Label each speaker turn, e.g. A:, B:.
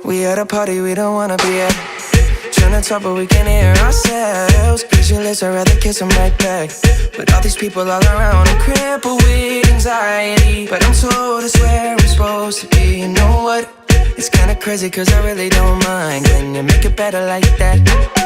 A: We at a party we don't wanna be at. Trying to talk but we can't hear ourselves. Pictureless, I'd rather kiss them right back. With all these people all around, I'm crippled with anxiety. But I'm told it's where I'm supposed to be. You know what? It's kinda crazy cause I really don't mind. Can you make it better like that?